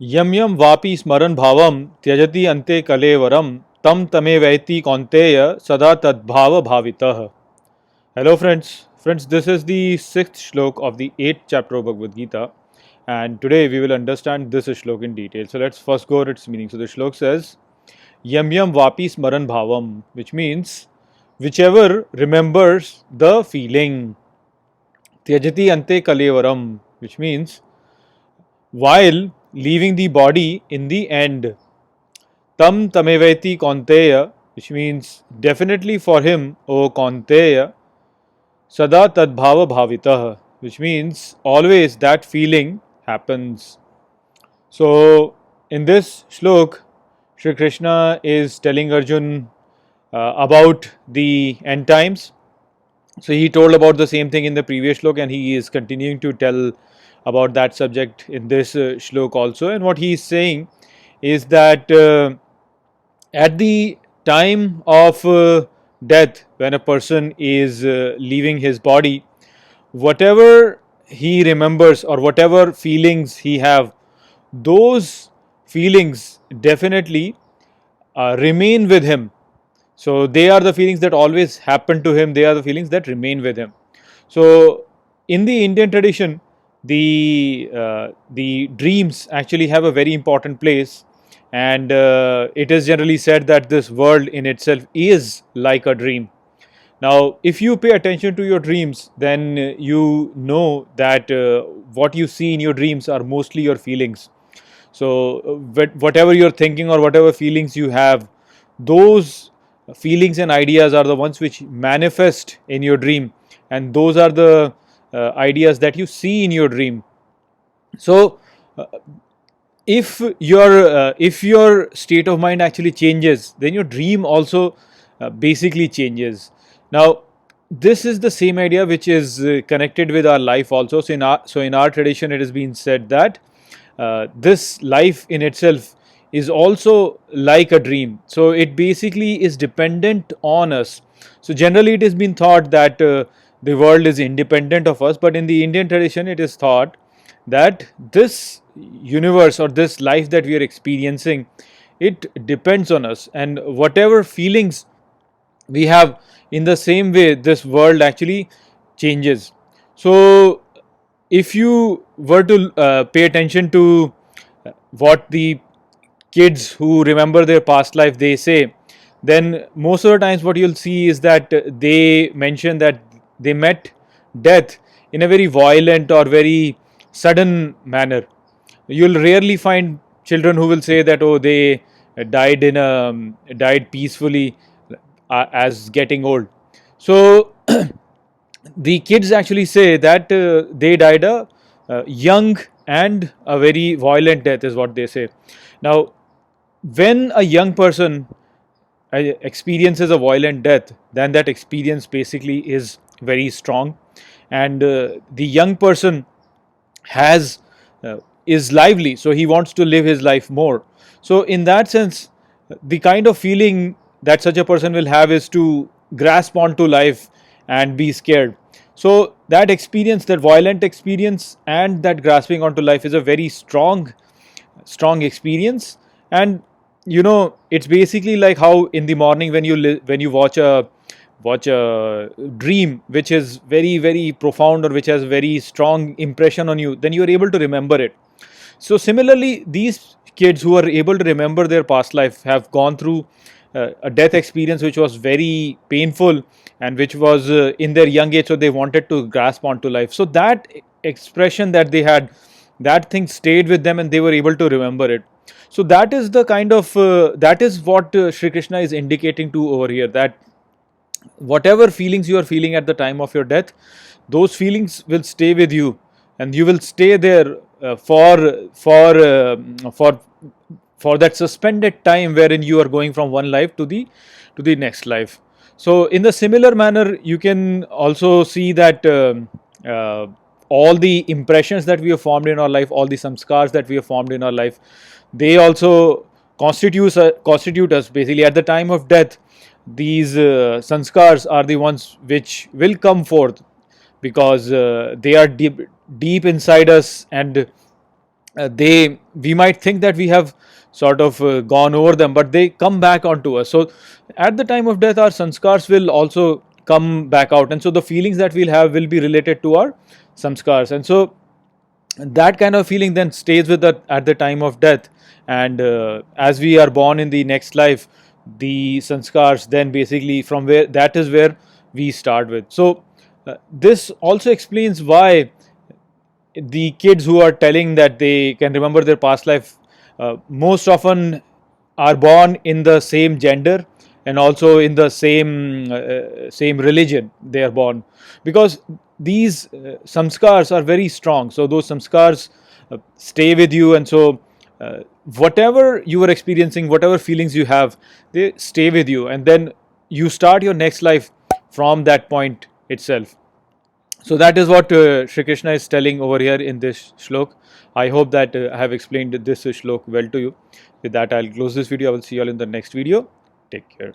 यम यम वापि स्मरण भावम त्यजति अन्ते कलेवरम तम तमेवैति कौन्तेय सदा तद्भाव भावितः. Hello friends, this is the sixth shlok of the eighth chapter of Bhagavad Gita, and today we will understand this shlok in detail. So let's first go over its meaning. So the shlok says yam yam vapi smaran bhavam, which means whichever remembers the feeling. Tyajati ante kalevaram, which means while leaving the body in the end. Tam tameveti Kaunteya, which means definitely for him, O Kaunteya, Sada Tadbhava Bhavitah, which means always that feeling happens. So, in this shlok, Shri Krishna is telling Arjun about the end times. So, he told about the same thing in the previous shlok, and he is continuing to tell about that subject in this shlok also. And what he is saying is that at the time of death, when a person is leaving his body, whatever he remembers or whatever feelings he have, those feelings definitely remain with him. So they are the feelings that always happen to him, they are the feelings that remain with him. So in the Indian tradition, the dreams actually have a very important place, and it is generally said that this world in itself is like a dream. Now, if you pay attention to your dreams, then you know that what you see in your dreams are mostly your feelings. So, whatever you're thinking or whatever feelings you have, those feelings and ideas are the ones which manifest in your dream, and those are the ideas that you see in your dream. So, if your state of mind actually changes, then your dream also basically changes. Now, this is the same idea which is connected with our life also. So in our tradition, it has been said that this life in itself is also like a dream. So it basically is dependent on us. So generally, it has been thought that the world is independent of us, but in the Indian tradition, it is thought that this universe or this life that we are experiencing, it depends on us, and whatever feelings we have, in the same way this world actually changes. So if you were to pay attention to what the kids who remember their past life they say, then most of the times what you'll see is that they mention that they met death in a very violent or very sudden manner. You'll rarely find children who will say that, oh, they died peacefully as getting old. So the kids actually say that they died a young and a very violent death is what they say. Now, when a young person experiences a violent death, then that experience basically is very strong, and the young person has is lively, so he wants to live his life more. So in that sense, the kind of feeling that such a person will have is to grasp onto life and be scared. So that experience, that violent experience and that grasping onto life is a very strong experience. And it's basically like how in the morning when you watch a dream which is very very profound or which has very strong impression on you, then you are able to remember it. So similarly, these kids who are able to remember their past life have gone through a death experience which was very painful and which was in their young age, so they wanted to grasp onto life. So that expression that they had, that thing stayed with them and they were able to remember it. So that is the kind of that is what Shri Krishna is indicating to over here, that whatever feelings you are feeling at the time of your death, those feelings will stay with you, and you will stay there for that suspended time wherein you are going from one life to the next life. So in the similar manner, you can also see that all the impressions that we have formed in our life, all the samskars that we have formed in our life, they also constitute us. Basically, at the time of death, these sanskars are the ones which will come forth, because they are deep inside us, and they we might think that we have sort of gone over them, but they come back onto us. So at the time of death, our sanskars will also come back out, and so the feelings that we'll have will be related to our sanskars, and so that kind of feeling then stays with us at the time of death. And as we are born in the next life, the sanskars then basically from where that is where we start with. So this also explains why the kids who are telling that they can remember their past life most often are born in the same gender and also in the same religion they are born, because these samskars are very strong. So those samskars stay with you, and so whatever you are experiencing, whatever feelings you have, they stay with you, and then you start your next life from that point itself. So that is what Shri Krishna is telling over here in this shlok. I hope that I have explained this shlok well to you. With that, I'll close this video. I will see you all in the next video. Take care.